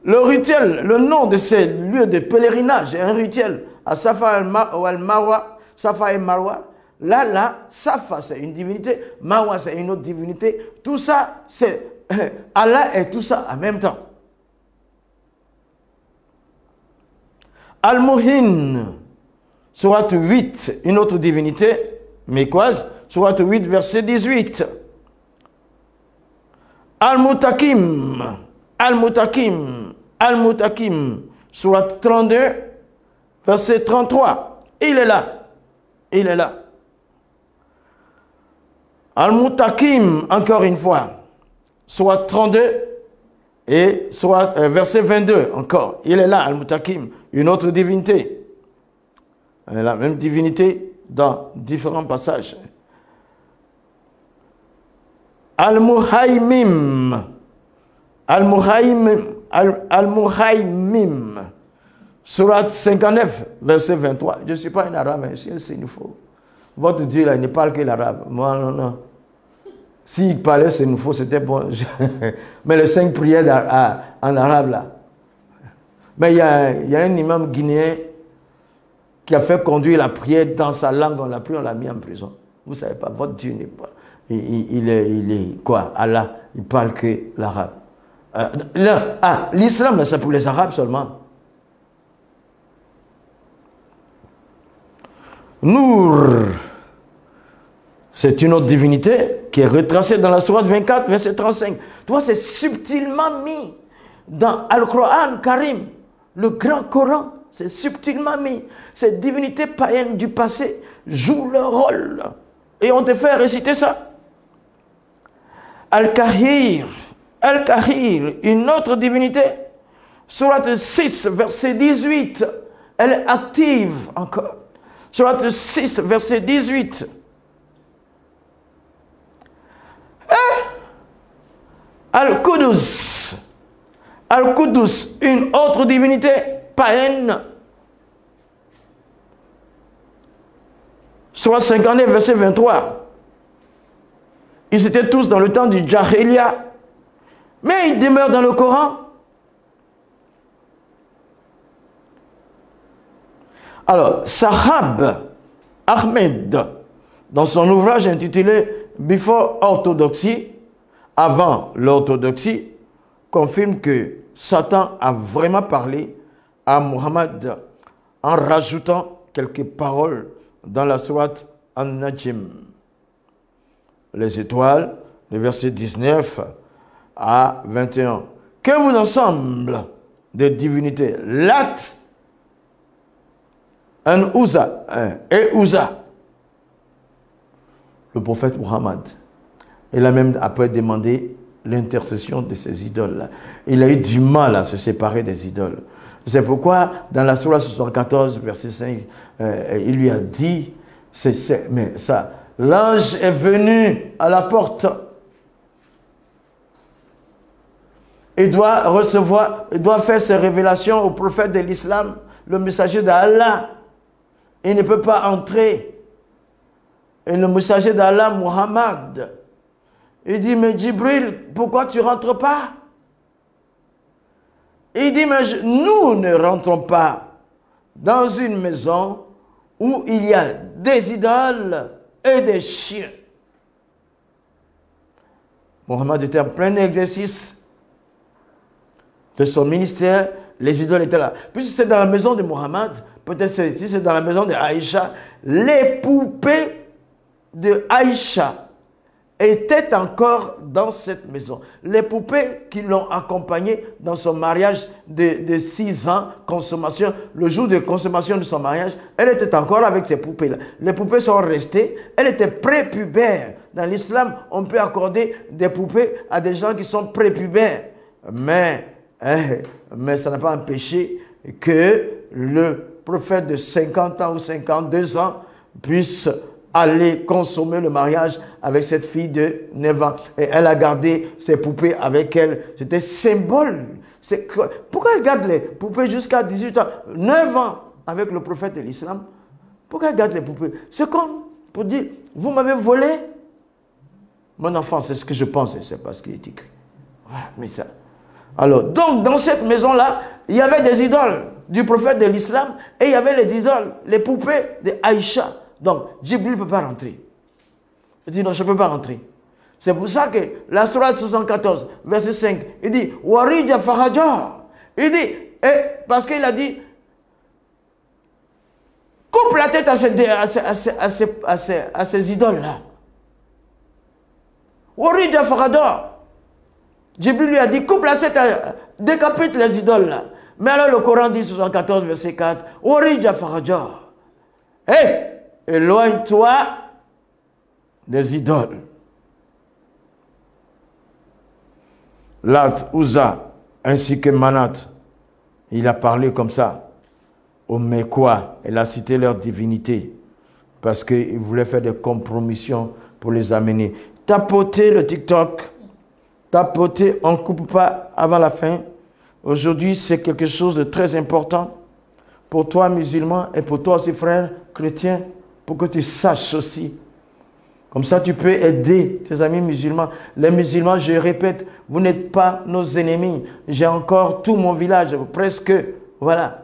Le rituel, le nom de ces lieux de pèlerinage est un rituel. À Safa et Marwa, Safa et Marwa. Là, Safa, c'est une divinité. Marwa, c'est une autre divinité. Tout ça, c'est Allah et tout ça en même temps. Al-Muhin, sourate 8, une autre divinité mécoise, sourate 8, verset 18. Al-Mutakim, Al-Mutakim, Al-Mutakim, sourate 32, verset 33. Il est là. Il est là. Al-Mutakim, encore une fois, sourate 32 et verset 22 encore. Il est là, Al-Mutakim, une autre divinité. La même divinité dans différents passages. Al-Muhaymim, Al-Muhaymim, Al-Muhaymim, sourate 59, verset 23. Je ne suis pas un arabe, je suis un sénoufo. Votre Dieu, là, il ne parle que l'arabe. Moi, non, non. S'il parlait sénoufo, c'était bon. Mais les 5 prières en arabe, là. Mais il y a un imam guinéen qui a fait conduire la prière dans sa langue. On l'a pris, on l'a mis en prison. Vous ne savez pas, votre Dieu n'est pas... Il est quoi? Allah, il parle que l'arabe. L'islam, c'est pour les arabes seulement. Nour, c'est une autre divinité qui est retracée dans la sourate 24, verset 35. Toi, c'est subtilement mis dans Al-Quran Karim, le grand Coran, c'est subtilement mis. Ces divinités païennes du passé jouent leur rôle. Et on te fait réciter ça. Al-Kahir, Al-Kahir, une autre divinité, sourate 6, verset 18, elle est active encore. Sourate 6, verset 18. Al-Qudus, Al-Qudus, une autre divinité païenne. Sourate 59, verset 23. Ils étaient tous dans le temps du Jahiliya, mais ils demeurent dans le Coran. Alors, Sahab Ahmed, dans son ouvrage intitulé Before Orthodoxy, avant l'orthodoxie, confirme que Satan a vraiment parlé à Muhammad en rajoutant quelques paroles dans la sourate An-Najm. Les étoiles, le verset 19 à 21. Que vous ensemble des divinités, Lat, An-Uza et Uza, le prophète Muhammad, il a même après demandé l'intercession de ces idoles-là. Il a eu du mal à se séparer des idoles. C'est pourquoi, dans la sourate 74, verset 5, il lui a dit, mais ça, l'ange est venu à la porte. Il doit recevoir, il doit faire ses révélations au prophète de l'islam, le messager d'Allah. Il ne peut pas entrer. Et le messager d'Allah, Muhammad, il dit, mais Jibril, pourquoi tu ne rentres pas? Il dit, mais nous ne rentrons pas dans une maison où il y a des idoles et des chiens. Muhammad était en plein exercice de son ministère, les idoles étaient là. Puis si c'est dans la maison de Muhammad, peut-être si c'est dans la maison de Aïcha, les poupées de Aïcha étaient encore dans cette maison. Les poupées qui l'ont accompagné dans son mariage de 6 ans, consommation, le jour de consommation de son mariage, elle était encore avec ces poupées-là. Les poupées sont restées, elle était prépubère. Dans l'islam, on peut accorder des poupées à des gens qui sont prépubères. Mais ça n'a pas empêché que le prophète de 50 ans ou 52 ans puisse aller consommer le mariage avec cette fille de 9 ans. Et elle a gardé ses poupées avec elle. C'était symbole. Pourquoi elle garde les poupées jusqu'à 18 ans, 9 ans avec le prophète de l'islam? Pourquoi elle garde les poupées? C'est comme pour dire, vous m'avez volé. Mon enfant, c'est ce que je pense, c'est pas ce qui est écrit. Voilà, mais ça. Alors, donc, dans cette maison-là, il y avait des idoles du prophète de l'islam et il y avait les idoles, les poupées de Aïcha. Donc, Jibril ne peut pas rentrer. Il dit, non, je ne peux pas rentrer. C'est pour ça que la sourate 74, verset 5, il dit, Warija Faraja. Il dit, parce qu'il a dit, coupe la tête à ces idoles-là. Warida Farador. Jibril lui a dit, coupe la tête, décapite les idoles-là. Mais alors le Coran dit, 74, verset 4, Warida Farador. Hé, éloigne-toi des idoles. Lat, Uzza, ainsi que Manat, il a parlé comme ça. Au Mekwa, il a cité leur divinité. Parce qu'il voulait faire des compromissions pour les amener. Tapoter le TikTok, tapoter, on ne coupe pas avant la fin. Aujourd'hui, c'est quelque chose de très important pour toi, musulman, et pour toi aussi, frère chrétien, pour que tu saches aussi. Comme ça, tu peux aider tes amis musulmans. Les musulmans, je répète, vous n'êtes pas nos ennemis. J'ai encore tout mon village, presque, voilà,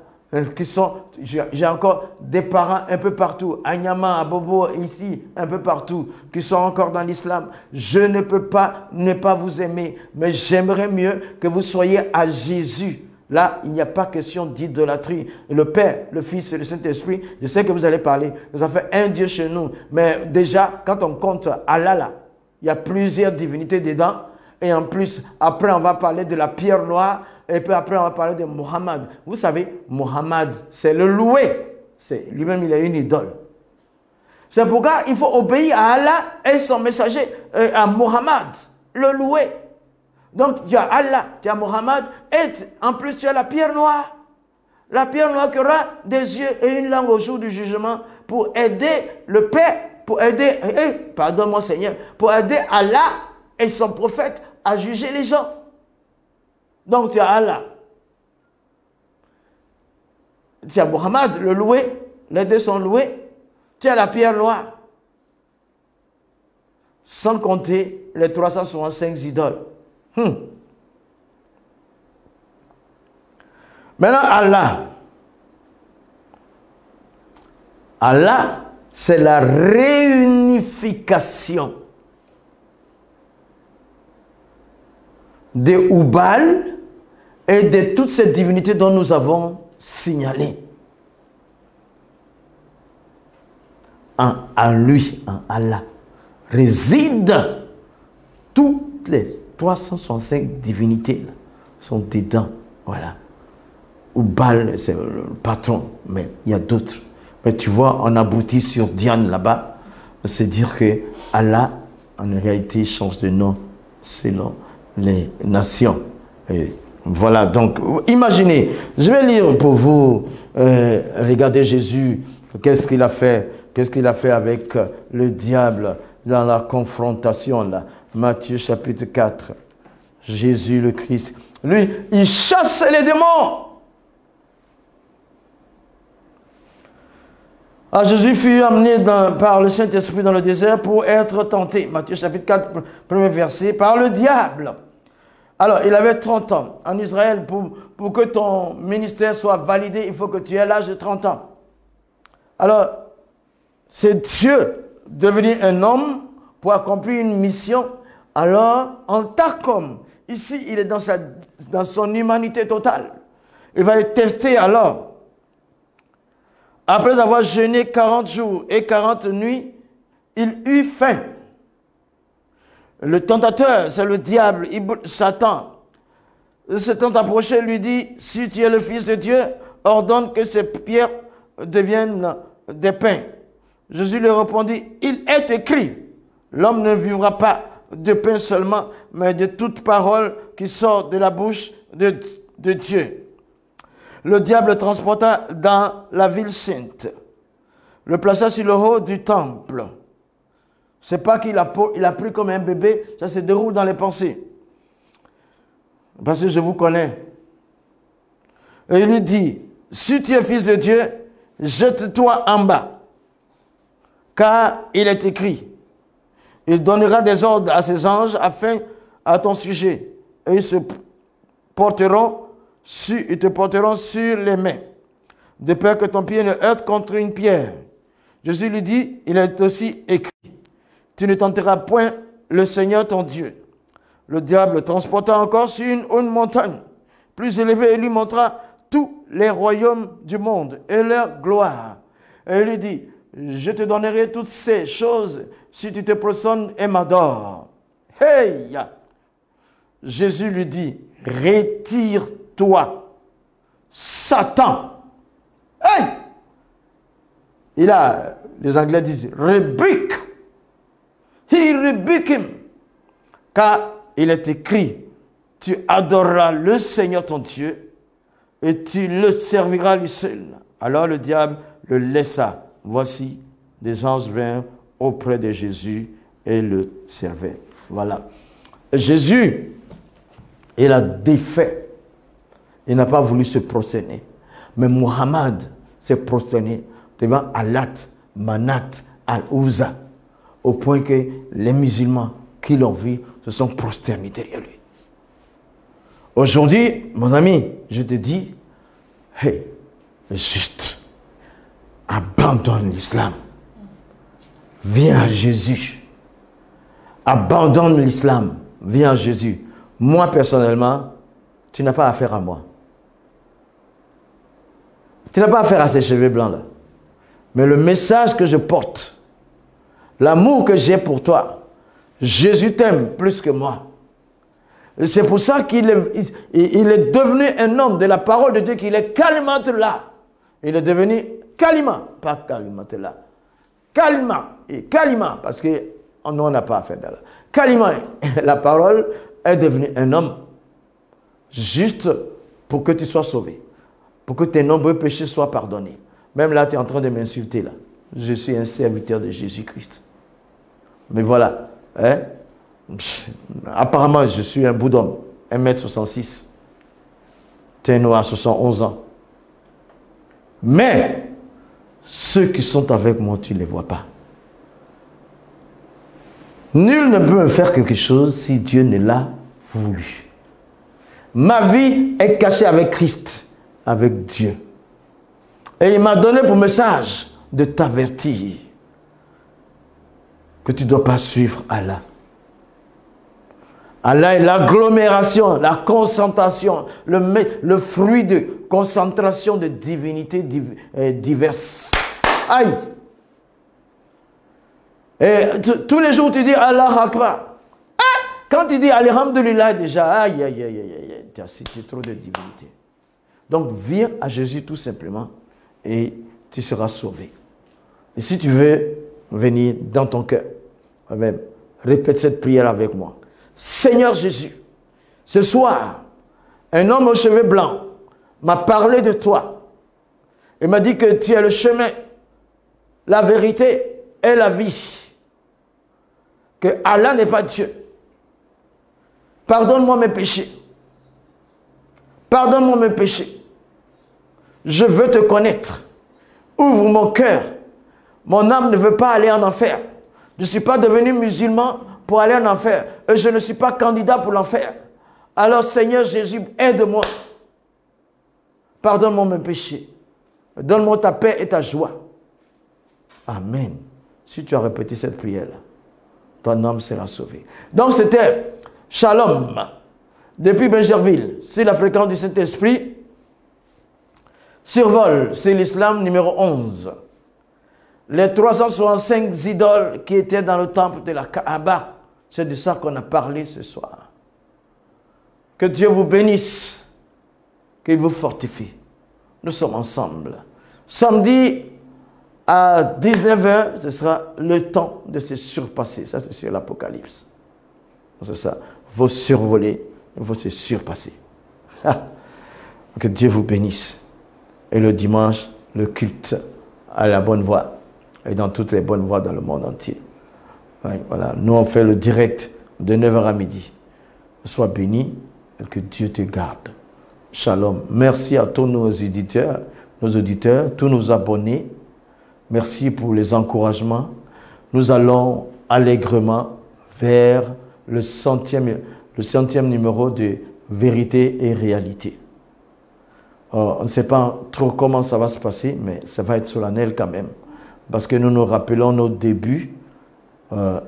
qui sont, j'ai encore des parents un peu partout, à Nyama, à Bobo, ici, un peu partout, qui sont encore dans l'islam. Je ne peux pas ne pas vous aimer, mais j'aimerais mieux que vous soyez à Jésus. Là, il n'y a pas question d'idolâtrie. Le Père, le Fils et le Saint-Esprit, je sais que vous allez parler. Nous avons fait un Dieu chez nous. Mais déjà, quand on compte Allah, là, il y a plusieurs divinités dedans. Et en plus, après, on va parler de la pierre noire. Et puis après, on va parler de Mohammed. Vous savez, Mohammed, c'est le loué. Lui-même, il a une idole. C'est pourquoi il faut obéir à Allah et son messager, à Mohammed, le loué. Donc, tu as Allah, tu as Mohammed, et en plus, tu as la pierre noire. La pierre noire qui aura des yeux et une langue au jour du jugement pour aider le Père, pour aider, pardonne-moi Seigneur, pour aider Allah et son prophète à juger les gens. Donc, tu as Allah. Tu as Mohammed, le loué, les deux sont loués. Tu as la pierre noire. Sans compter les 365 idoles. Maintenant, Allah, c'est la réunification de Oubal et de toutes ces divinités dont nous avons signalé. En lui, en Allah, résident toutes les 365 divinités sont dedans. Voilà. Oubal, c'est le patron, mais il y a d'autres. Mais tu vois, on aboutit sur Diane là-bas. C'est dire que Allah, en réalité, change de nom selon les nations. Et voilà, donc, imaginez, je vais lire pour vous, regardez Jésus, qu'est-ce qu'il a fait avec le diable dans la confrontation là. Matthieu chapitre 4, Jésus le Christ, lui, il chasse les démons. Alors Jésus fut amené par le Saint-Esprit dans le désert pour être tenté. Matthieu chapitre 4, premier verset, par le diable. Alors, il avait 30 ans. En Israël, pour que ton ministère soit validé, il faut que tu aies l'âge de 30 ans. Alors, c'est Dieu devenu un homme pour accomplir une mission. Alors, en tant qu'homme, ici, il est dans son humanité totale. Il va être testé alors. Après avoir jeûné 40 jours et 40 nuits, il eut faim. Le tentateur, c'est le diable, Satan. S'étant approché, lui dit, si tu es le Fils de Dieu, ordonne que ces pierres deviennent des pains. Jésus lui répondit, il est écrit, l'homme ne vivra pas de pain seulement, mais de toute parole qui sort de la bouche de Dieu. Le diable le transporta dans la ville sainte, le plaça sur le haut du temple. Ce n'est pas qu'il a pris comme un bébé, ça se déroule dans les pensées. Parce que je vous connais. Et il lui dit, si tu es fils de Dieu, jette-toi en bas, car il est écrit, il donnera des ordres à ses anges afin à ton sujet, et ils te porteront sur les mains, de peur que ton pied ne heurte contre une pierre. Jésus lui dit, il est aussi écrit, tu ne tenteras point le Seigneur ton Dieu. Le diable le transporta encore sur une montagne plus élevée et lui montra tous les royaumes du monde et leur gloire. Et il lui dit, je te donnerai toutes ces choses si tu te prosternes et m'adores. Hey! Jésus lui dit, retire-toi, Satan. Hey! Et là, les Anglais disent, rebuke. He rebuke him. Car il est écrit, tu adoreras le Seigneur ton Dieu et tu le serviras lui seul. Alors le diable le laissa. Voici, des anges vinrent auprès de Jésus et le servaient. Voilà. Jésus, il a défait. Il n'a pas voulu se prosterner. Mais Muhammad s'est prosterné devant Allat, Manat, Al-Uzza, au point que les musulmans qui l'ont vu se sont prosternés derrière lui. Aujourd'hui, mon ami, je te dis, hey, juste, abandonne l'islam. Viens à Jésus. Abandonne l'islam. Viens à Jésus. Moi, personnellement, tu n'as pas affaire à moi. Tu n'as pas affaire à ces cheveux blancs-là. Mais le message que je porte, l'amour que j'ai pour toi, Jésus t'aime plus que moi. C'est pour ça qu'il est devenu un homme de la parole de Dieu, qu'il est Kalima là. Il est devenu Kalima, pas Kalima là. Kalima, et Kalima, parce que nous on n'a pas affaire de là. Kalima, la parole, est devenue un homme juste pour que tu sois sauvé, pour que tes nombreux péchés soient pardonnés. Même là, tu es en train de m'insulter là. Je suis un serviteur de Jésus-Christ. Mais voilà, hein? Apparemment, je suis un bout d'homme, 1m66. Tu es noir, 71 ans. Mais, ceux qui sont avec moi, tu ne les vois pas. Nul ne peut me faire quelque chose si Dieu ne l'a voulu. Ma vie est cachée avec Christ, avec Dieu. Et il m'a donné pour message de t'avertir que tu ne dois pas suivre Allah. Allah est l'agglomération, la concentration, le fruit de concentration de divinités diverses. Aïe! Et tous les jours, tu dis Allah Akbar. Ah! Quand tu dis Alhamdulillah, déjà, aïe, aïe, aïe, aïe, tu as cité trop de divinités. Donc, viens à Jésus tout simplement et tu seras sauvé. Et si tu veux venir dans ton cœur, même, répète cette prière avec moi. Seigneur Jésus, ce soir, un homme aux cheveux blancs m'a parlé de toi et m'a dit que tu es le chemin, la vérité et la vie. Que Allah n'est pas Dieu. Pardonne-moi mes péchés. Pardonne-moi mes péchés. Je veux te connaître. Ouvre mon cœur. Mon âme ne veut pas aller en enfer. Je ne suis pas devenu musulman pour aller en enfer. Et je ne suis pas candidat pour l'enfer. Alors Seigneur Jésus, aide-moi. Pardonne-moi mes péchés. Donne-moi ta paix et ta joie. Amen. Si tu as répété cette prière-là, ton âme sera sauvé. Donc c'était Shalom. Depuis Benjerville, c'est la fréquence du Saint-Esprit. Survol, c'est l'islam numéro 11. Les 365 idoles qui étaient dans le temple de la Kaaba, c'est de ça qu'on a parlé ce soir. Que Dieu vous bénisse, qu'il vous fortifie. Nous sommes ensemble. Samedi à 19h, ce sera le temps de se surpasser. Ça, c'est sur l'Apocalypse. C'est ça. Il faut survoler, il faut se surpasser. Que Dieu vous bénisse. Et le dimanche, le culte à la bonne voie. Et dans toutes les bonnes voies dans le monde entier. Oui, voilà. Nous, on fait le direct de 9h à midi. Sois béni et que Dieu te garde. Shalom. Merci à tous nos auditeurs, tous nos abonnés. Merci pour les encouragements. Nous allons allègrement vers le centième numéro de Vérité et Réalité. On ne sait pas trop comment ça va se passer, mais ça va être solennel quand même. Parce que nous nous rappelons nos débuts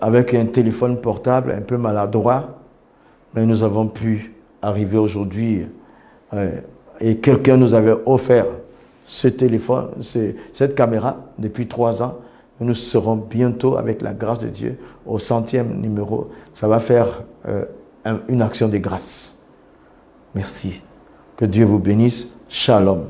avec un téléphone portable un peu maladroit, mais nous avons pu arriver aujourd'hui et quelqu'un nous avait offert ce téléphone, cette caméra depuis 3 ans. Nous serons bientôt, avec la grâce de Dieu, au 100e numéro. Ça va faire une action de grâce. Merci. Que Dieu vous bénisse. Shalom.